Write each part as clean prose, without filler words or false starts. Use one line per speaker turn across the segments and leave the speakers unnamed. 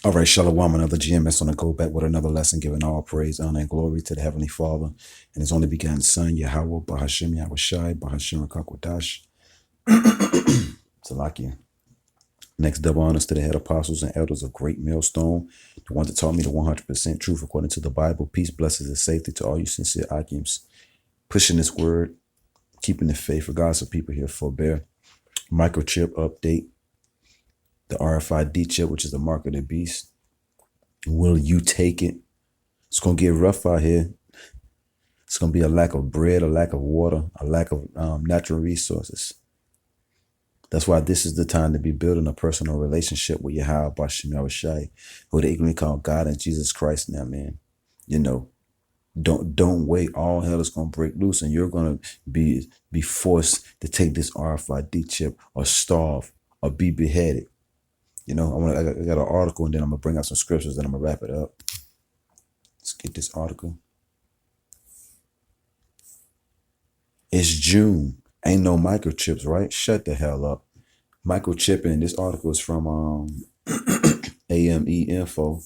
All right, Shalom, another GMS on the go back with another lesson, giving all praise, honor, and glory to the Heavenly Father and His only begotten Son, Yahweh, Bahashim, Yahweh Shai, Bahashim, Rakakwadash. Salakia. Next, double honors to the head apostles and elders of Great Millstone, the one that taught me the 100% truth according to the Bible. Peace, blessings, and safety to all you sincere Akims, pushing this word, keeping the faith. Regardless of people here, forbear. Microchip update, the Rfid chip, which is the mark of the beast. Will you take it? It's going to get rough out here. It's going to be a lack of bread, a lack of water, a lack of natural resources. That's why this is the time to be building a personal relationship with Yahweh Bashim Yahushai, who they ignorantly call God and Jesus Christ now, man. You know, don't wait. All hell is going to break loose and you're going to be forced to take this RFID chip or starve or be beheaded. You know, I got an article and then I'm going to bring out some scriptures, then I'm going to wrap it up. Let's get this article. It's June. Ain't no microchips, right? Shut the hell up. Microchipping. This article is from AME Info.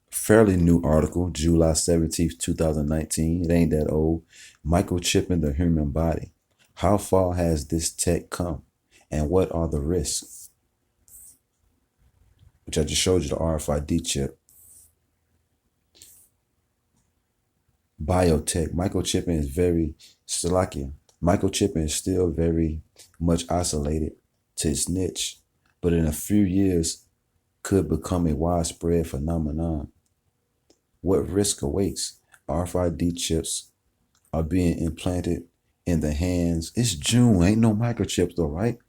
Fairly new article, July 17th, 2019. It ain't that old. Microchipping the human body. How far has this tech come? And what are the risks? Which I just showed you the RFID chip. Biotech. Microchipping is very Slovakia. Microchipping is still very much isolated to its niche, but in a few years could become a widespread phenomenon. What risk awaits? RFID chips are being implanted in the hands. It's June. Ain't no microchips though, right?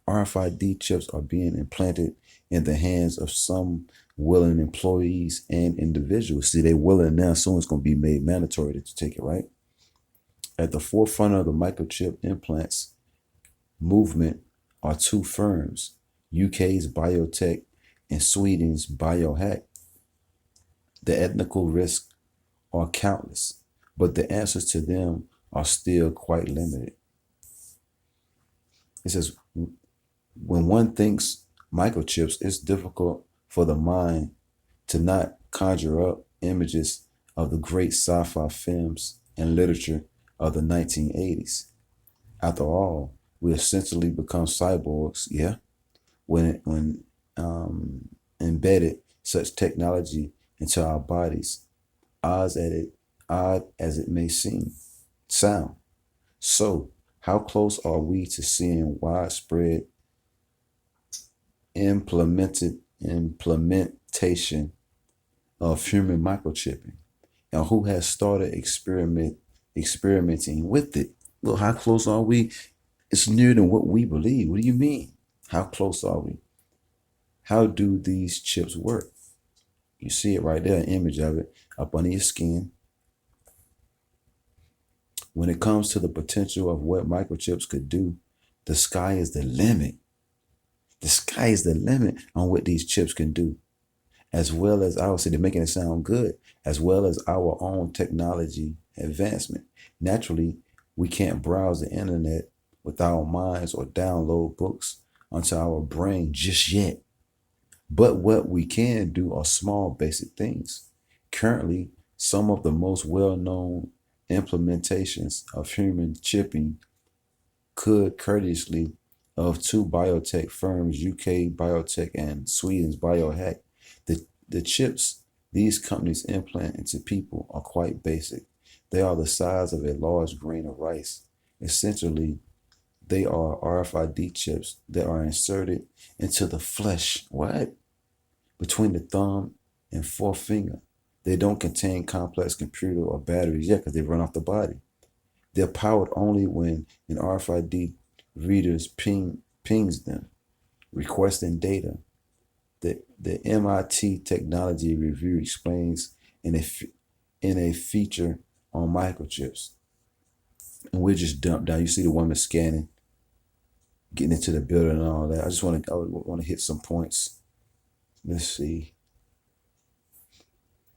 RFID chips are being implanted in the hands of some willing employees and individuals. See, they willing now, soon it's going to be made mandatory that you take it, right? At the forefront of the microchip implants movement are two firms, UK's Biotech and Sweden's Biohack. The ethical risks are countless, but the answers to them are still quite limited. It says, when one thinks microchips, it's difficult for the mind to not conjure up images of the great sci-fi films and literature of the 1980s. After all, we essentially become cyborgs, yeah, when embedded such technology into our bodies, odd as it may sound. So, how close are we to seeing widespread implementation of human microchipping, and who has started experimenting with it? Well, how close are we? It's nearer than what we believe. What do you mean? How close are we? How do these chips work? You see it right there, an image of it up under your skin. When it comes to the potential of what microchips could do, the sky is the limit. The sky is the limit on what these chips can do, as well as our, see, they're making it sound good, as well as our own technology advancement. Naturally, we can't browse the internet with our minds or download books onto our brain just yet. But what we can do are small, basic things. Currently, some of the most well-known implementations of human chipping could courteously of two biotech firms, UK Biotech and Sweden's Biohack. The chips these companies implant into people are quite basic. They are the size of a large grain of rice. Essentially, they are RFID chips that are inserted into the flesh. What? Between the thumb and forefinger. They don't contain complex computer or batteries yet because they run off the body. They're powered only when an RFID readers pings them, requesting data. The MIT Technology Review explains in a feature on microchips. And we're just dumped down. You see the woman scanning, getting into the building and all that. I want to hit some points. Let's see.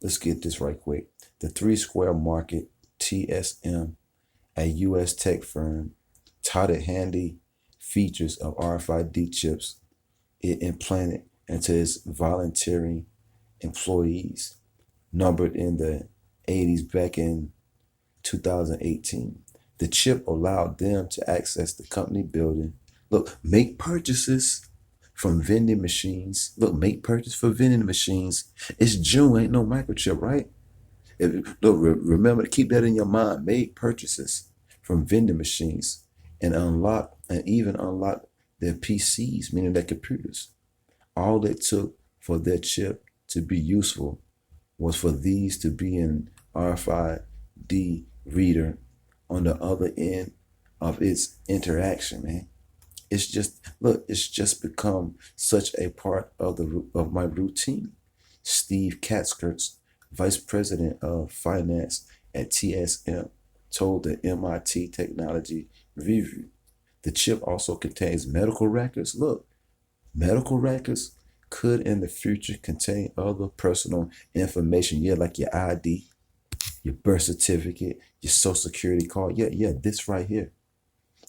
Let's get this right quick. The 3 Square Market, TSM, a U.S. tech firm, touted handy features of RFID chips it implanted into its volunteering employees, numbered in the 80s back in 2018. The chip allowed them to access the company building. Look, make purchases from vending machines. Look, make purchase for vending machines. It's June, ain't no microchip, right? Look, remember to keep that in your mind. Make purchases from vending machines and even unlock their PCs, meaning their computers. All it took for their chip to be useful was for these to be an RFID reader on the other end of its interaction, man. It's just become such a part of my routine. Steve Katzkerts, vice president of finance at TSM, told the MIT Technology Review. The chip also contains medical records. Look, medical records could in the future contain other personal information. Yeah, like your ID, your birth certificate, your social security card. Yeah, this right here.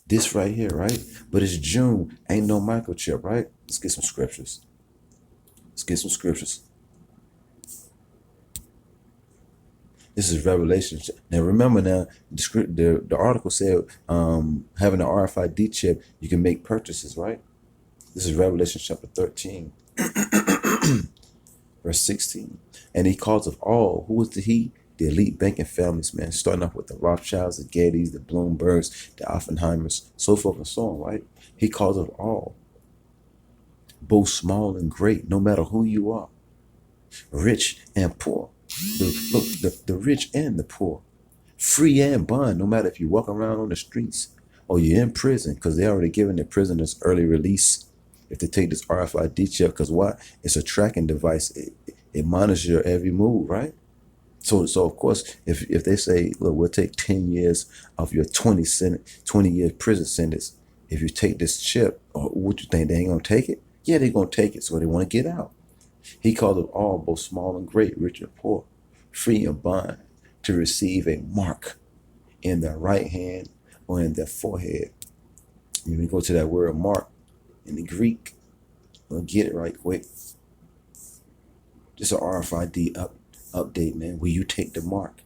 This right here, right? But it's June. Ain't no microchip, right? Let's get some scriptures. Let's get some scriptures. This is Revelation. Now remember now, the article said having an RFID chip, you can make purchases, right? This is Revelation chapter 13, verse 16. And he calls of all. Who was the he? The elite banking families, man. Starting off with the Rothschilds, the Gettys, the Bloombergs, the Oppenheimers, so forth and so on, right? He calls of all, both small and great, no matter who you are, rich and poor. The rich and the poor, free and bond, no matter if you walk around on the streets or you're in prison, because they already given the prisoners early release if they take this RFID chip, because what? It's a tracking device. It monitors your every move, right? So of course, if they say, look, we'll take 10 years of your 20-year prison sentence if you take this chip, or what you think, they ain't gonna take it? Yeah, they're gonna take it, so they want to get out. He called it all, both small and great, rich and poor, free and bond, to receive a mark in their right hand or in their forehead. When we go to that word mark in the Greek, we'll get it right quick. Just an RFID update, man. Will you take the mark?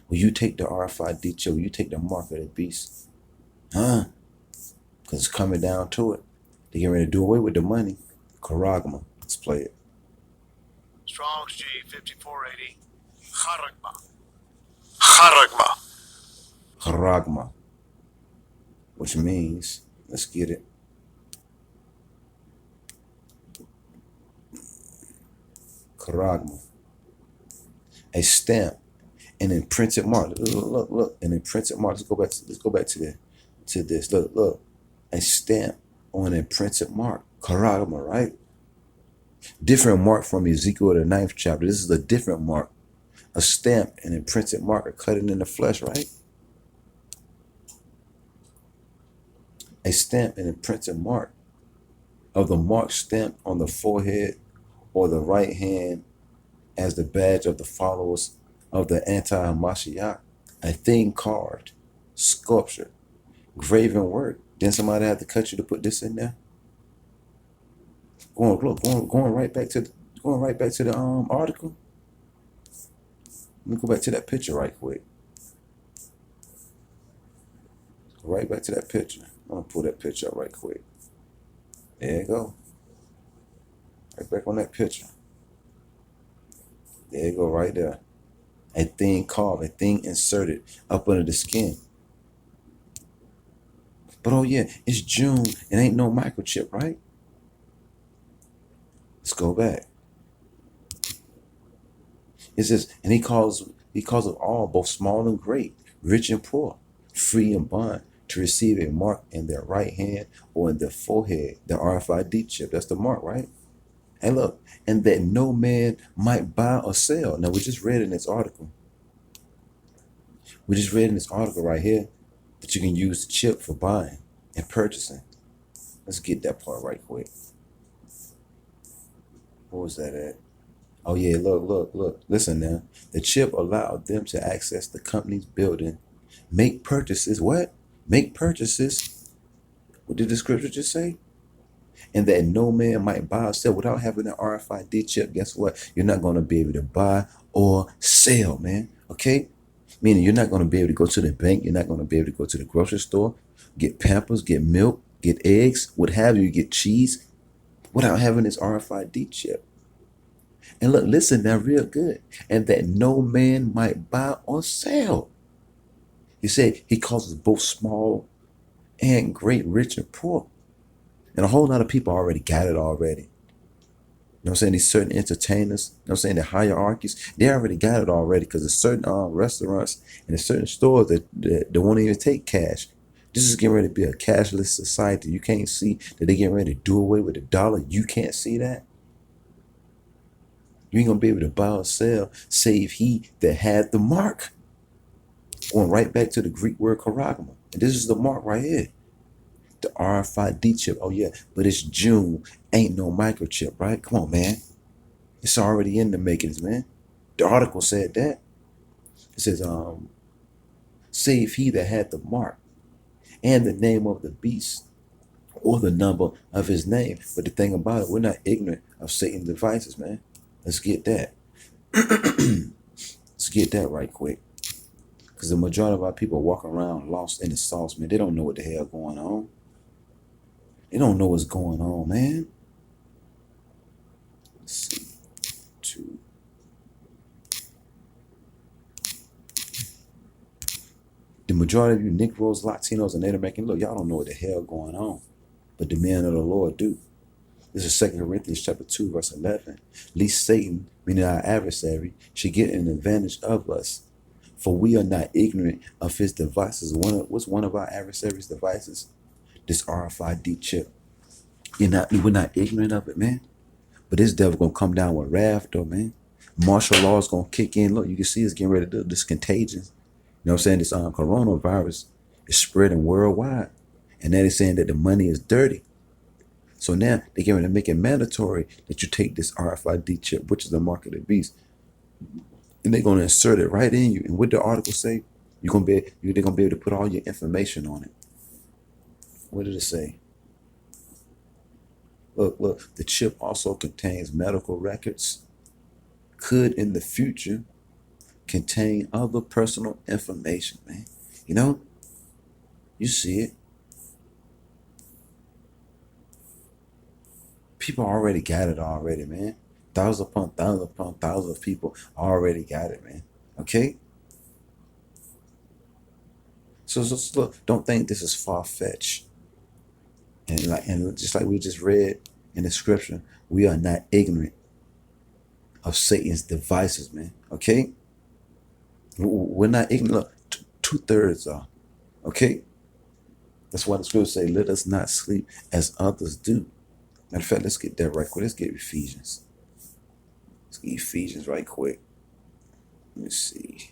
Will you take the RFID chip? Will you take the mark of the beast? Huh? Because it's coming down to it. They're getting ready to do away with the money. Charagma. Let's play it.
Strong's G 5480. Charagma. Charagma.
Charagma. Which means, let's get it. Charagma. A stamp, an imprinted mark. Look, an imprinted mark. Let's go back to this. Look, a stamp on an imprinted mark. Charagma, right? Different mark from Ezekiel, the 9th chapter. This is a different mark. A stamp, an imprinted mark, are cut in the flesh, right? A stamp, an imprinted mark of the mark stamped on the forehead or the right hand as the badge of the followers of the anti-Mashiach. A thing carved, sculpture, graven work. Then somebody had to cut you to put this in there. Going right back to the article. Let me go back to that picture right quick. Right back to that picture. I'm gonna pull that picture up right quick. There you go. Right back on that picture. There you go, right there. A thing carved, a thing inserted up under the skin. But oh yeah, it's June. It ain't no microchip, right? Let's go back. It says, and he calls of all, both small and great, rich and poor, free and bond, to receive a mark in their right hand or in their forehead, the RFID chip. That's the mark, right? And look, and that no man might buy or sell. Now, we just read in this article. We just read in this article right here that you can use the chip for buying and purchasing. Let's get that part right quick. What was that at? Oh yeah, look. Listen now. The chip allowed them to access the company's building, make purchases. What? Make purchases. What did the scripture just say? And that no man might buy or sell without having an RFID chip. Guess what? You're not going to be able to buy or sell, man. Okay? Meaning you're not going to be able to go to the bank. You're not going to be able to go to the grocery store, get Pampers, get milk, get eggs, what have you, get cheese without having this RFID chip. And look, listen now, real good. And that no man might buy or sell. He said he causes both small and great, rich and poor. And a whole lot of people already got it already. You know what I'm saying? These certain entertainers, you know what I'm saying, the hierarchies, they already got it already because there's certain restaurants and there's certain stores that won't even take cash. This is getting ready to be a cashless society. You can't see that they getting ready to do away with the dollar. You can't see that. You ain't going to be able to buy or sell save he that had the mark. Going right back to the Greek word charagma. And this is the mark right here. The RFID chip. Oh, yeah, but it's June. Ain't no microchip, right? Come on, man. It's already in the makings, man. The article said that. It says, save he that had the mark and the name of the beast or the number of his name. But the thing about it, we're not ignorant of Satan's devices, man. Let's get that. Let's get that right quick. Because the majority of our people walk around lost in the sauce, man. They don't know what the hell going on. They don't know what's going on, man. Let's see. 2. The majority of you Negroes, Latinos, and Native Americans, look, y'all don't know what the hell going on. But the men of the Lord do. This is 2 Corinthians chapter 2, verse 11. Lest Satan, meaning our adversary, should get an advantage of us. For we are not ignorant of his devices. What's one of our adversaries' devices? This RFID chip. We're not ignorant of it, man. But this devil gonna come down with wrath, though, man. Martial law is gonna kick in. Look, you can see it's getting ready to do this contagion. You know what I'm saying? This coronavirus is spreading worldwide. And that is saying that the money is dirty. So now they're getting ready to make it mandatory that you take this RFID chip, which is the mark of the beast. And they're gonna insert it right in you. And what the article say? They're gonna be able to put all your information on it. What did it say? Look, the chip also contains medical records, could in the future contain other personal information, man. You know, you see it. People already got it already, man. Thousands upon thousands of people already got it, man. Okay? So look, don't think this is far-fetched. And just like we just read in the scripture, we are not ignorant of Satan's devices, man. Okay? We're not ignorant. Look, 2/3 are. Okay? That's why the scripture say, let us not sleep as others do. Matter of fact, let's get that right quick. Let's get Ephesians. Let's get Ephesians right quick. Let me see.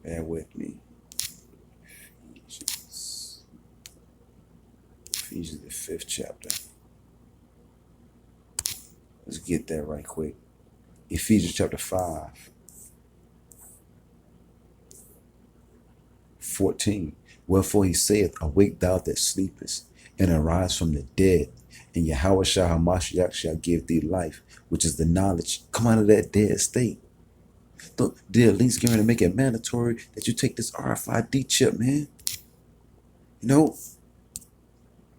Bear with me. Ephesians, the 5th chapter. Let's get that right quick. Ephesians chapter 5. 14. Wherefore he saith, awake thou that sleepest, and arise from the dead, and Yahweh HaMashiach shall give thee life, which is the knowledge. Come out of that dead state. They're at least going to make it mandatory that you take this RFID chip, man. You know,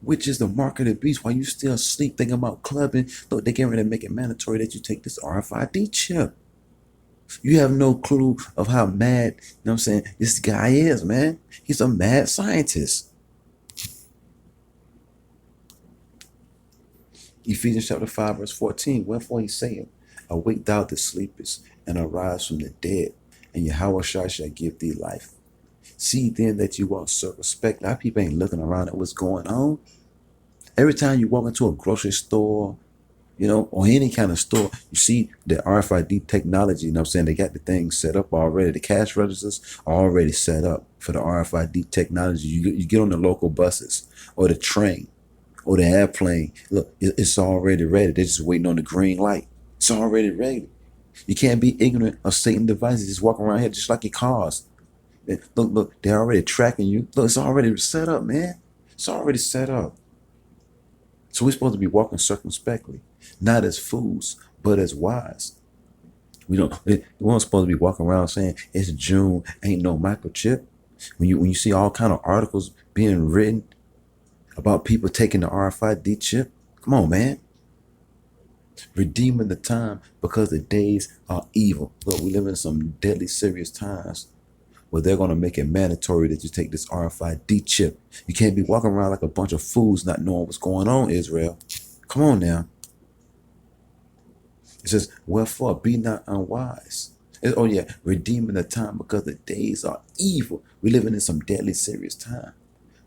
which is the mark of the beast. While you still asleep thinking about clubbing, look, they're getting ready to make it mandatory that you take this RFID chip. You have no clue of how mad, you know what I'm saying, this guy is, man. He's a mad scientist. Ephesians chapter 5, verse 14. Wherefore he saith, awake thou that sleepest, and arise from the dead, and Yahweh shall give thee life. See then that you walk circumspect. Our people ain't looking around at what's going on. Every time you walk into a grocery store, you know, or any kind of store, you see the RFID technology, you know what I'm saying? They got the things set up already. The cash registers are already set up for the RFID technology. You get on the local buses or the train or the airplane. Look, it's already ready. They're just waiting on the green light. It's already ready. You can't be ignorant of Satan's devices. Just walk around here just like your cars. Look, they're already tracking you. Look, it's already set up, man. It's already set up. So we're supposed to be walking circumspectly, not as fools, but as wise. We weren't supposed to be walking around saying it's June, ain't no microchip. When you see all kind of articles being written about people taking the RFID chip, come on, man. Redeeming the time because the days are evil. Look, we live in some deadly serious times where they're going to make it mandatory that you take this RFID chip. You can't be walking around like a bunch of fools not knowing what's going on, Israel. Come on now. It says, wherefore be not unwise. Oh yeah, redeeming the time because the days are evil. We're living in some deadly serious time.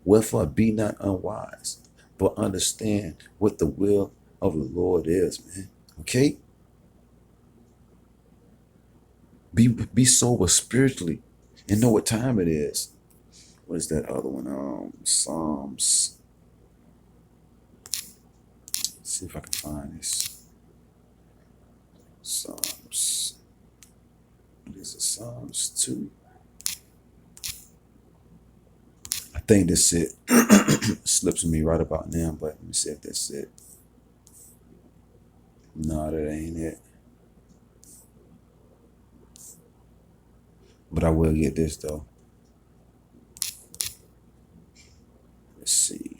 Wherefore be not unwise, but understand what the will of the Lord is, man. Okay? Be sober spiritually and know what time it is. What is that other one? Psalms. Let's see if I can find this. Psalms. What is it? Psalms 2. I think that's it. Slips me right about now, but let me see if that's it. No, that ain't it. But I will get this though. Let's see.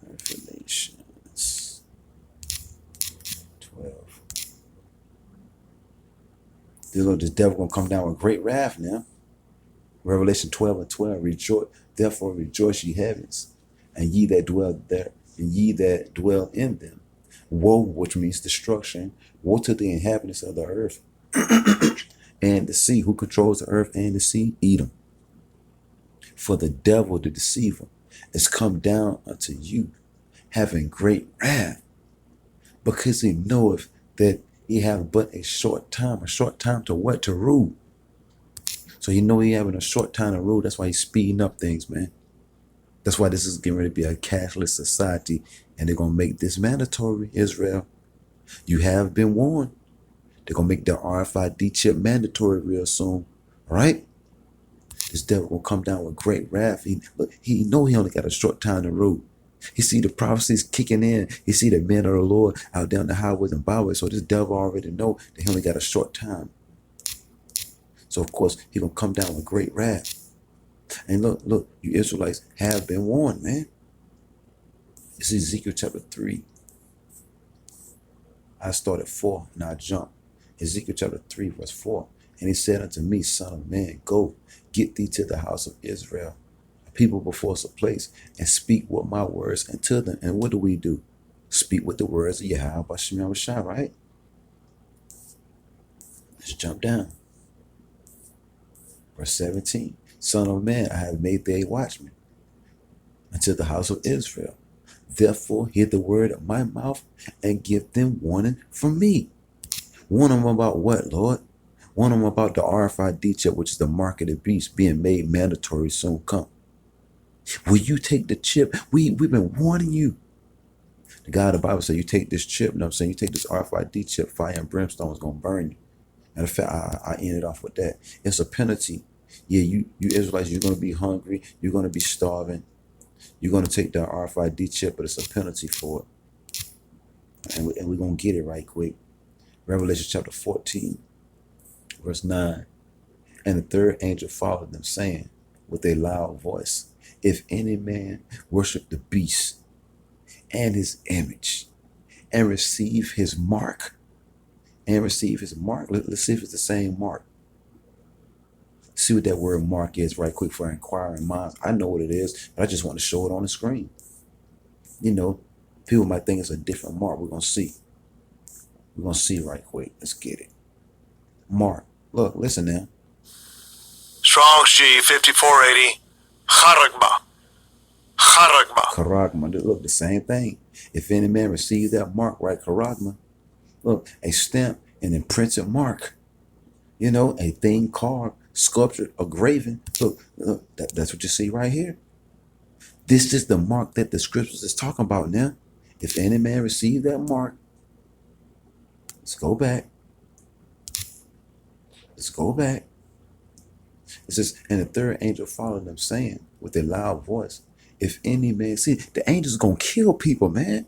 Revelations 12. This devil gonna come down with great wrath now. Revelation 12:12. Therefore rejoice, ye heavens, and ye that dwell there, and ye that dwell in them. Woe, which means destruction. Woe to the inhabitants of the earth and the sea. Who controls the earth and the sea? Edom. For the devil, the deceiver, is come down unto you, having great wrath, because he knoweth that he have but a short time to what? To rule. So he know he having a short time to rule. That's why he's speeding up things, man. That's why this is getting ready to be a cashless society, and they're gonna make this mandatory, Israel. You have been warned. They're gonna make the RFID chip mandatory real soon. All right? This devil will come down with great wrath. He know he only got a short time to rule. He see the prophecies kicking in. He see the men of the Lord out down the highways and byways. So this devil already know that he only got a short time. So of course he gonna come down with great wrath. And look, you Israelites have been warned, man. It's Ezekiel chapter 3. I started 4 and I jumped. Ezekiel chapter 3 verse 4. And he said unto me, Son of man, go, get thee to the house of Israel, a people before us a place, and speak with my words unto them. And what do? Speak with the words of Yahweh Bashim Yahushua, right? Let's jump down. Verse 17. Son of man, I have made thee a watchman unto the house of Israel. Therefore hear the word of my mouth and give them warning from me. Warn them about what, Lord? Warn them about the RFID chip, which is the mark of the beast, being made mandatory soon come. Will you take the chip? We've been warning you. The God of the Bible said, you take this chip, you know what I'm saying? You take this RFID chip, fire and brimstone is going to burn you. Matter of fact, I ended off with that. It's a penalty. Yeah, you Israelites, you're going to be hungry. You're going to be starving. You're going to take the RFID chip, but it's a penalty for it. And we're going to get it right quick. Revelation chapter 14, verse 9. And the third angel followed them, saying with a loud voice, if any man worship the beast and his image and receive his mark, let's see if it's the same mark. See what that word mark is right quick for inquiring minds. I know what it is, but I just want to show it on the screen. You know, people might think it's a different mark. We're going to see. We're going to see right quick. Let's get it. Mark. Look, listen now.
Strong's G 5480. Charagma.
Charagma. Look, the same thing. If any man receive that mark, right, charagma. Look, a stamp, an imprinted mark. You know, a thing carved, sculptured, or graven. Look, that's what you see right here. This is the mark that the scriptures is talking about now. If any man receive that mark, let's go back. Let's go back. It says, and the third angel followed them, saying with a loud voice, if any man, see, the angel's gonna kill people, man.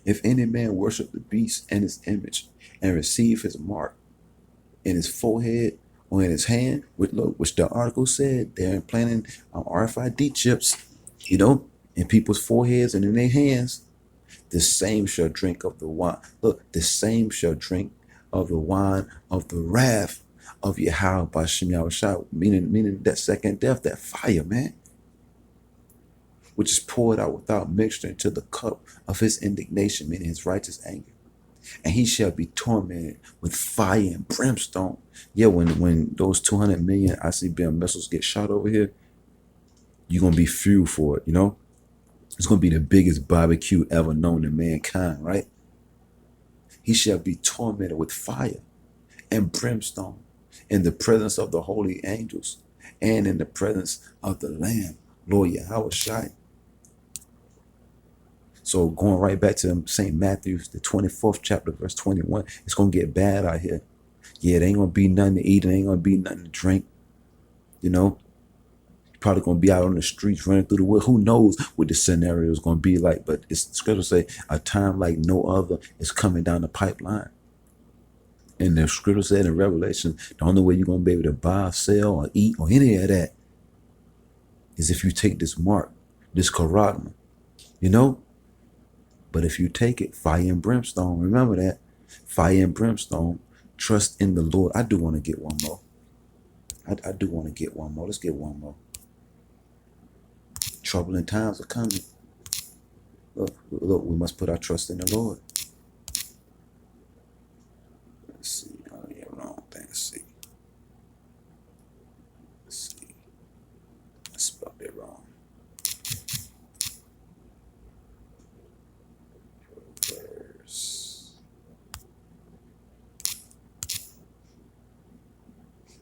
If any man worship the beast and his image and receive his mark in his forehead or in his hand, which the article said they're implanting RFID chips, in people's foreheads and in their hands, the same shall drink of the wine. Look, the same shall drink of the wine of the wrath of Yahweh by Shem Yahushua, meaning that second death, that fire, man, which is poured out without mixture into the cup of his indignation, meaning his righteous anger. And he shall be tormented with fire and brimstone. Yeah, when those 200 million ICBM missiles get shot over here, you're going to be fueled for it, It's going to be the biggest barbecue ever known to mankind, right? He shall be tormented with fire and brimstone in the presence of the holy angels and in the presence of the Lamb, Lord Yahweh Shai. So going right back to St. Matthew, the 24th chapter, verse 21, it's going to get bad out here. Yeah, there ain't going to be nothing to eat. There ain't going to be nothing to drink. Probably going to be out on the streets running through the woods. Who knows what the scenario is going to be like. But it's scripture say a time like no other is coming down the pipeline. And the scripture said in Revelation, the only way you're going to be able to buy, sell, or eat, or any of that is if you take this mark, this charagma, But if you take it, fire and brimstone, remember that. Fire and brimstone, trust in the Lord. I do want to get one more. I do want to get one more. Let's get one more. Troubling times are coming. Look, we must put our trust in the Lord. Let's see. Oh, yeah, wrong thing. Let's see. I spelled it wrong.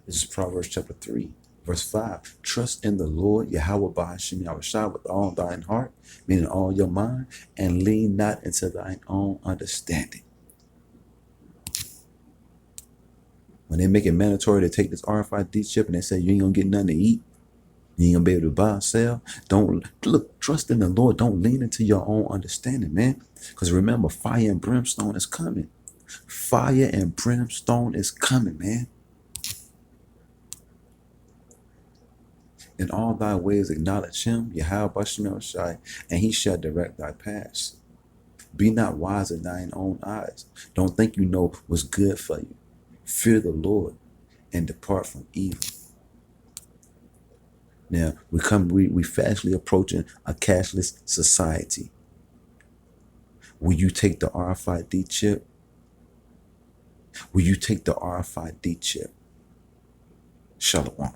This is Proverbs chapter 3, verse 5. Trust in the Lord, Yahweh by Hashem Yahushua, with all thine heart, meaning all your mind, and lean not into thine own understanding. When they make it mandatory to take this RFID chip and they say you ain't gonna get nothing to eat, you ain't gonna be able to buy or sell, trust in the Lord. Don't lean into your own understanding, man. Because remember, fire and brimstone is coming. Fire and brimstone is coming, man. In all thy ways acknowledge him, Yahweh Bashem Yahushai, and he shall direct thy paths. Be not wise in thine own eyes. Don't think you know what's good for you. Fear the Lord and depart from evil. Now we fastly approaching a cashless society. Will you take the RFID chip? Will you take the RFID chip? Shalom.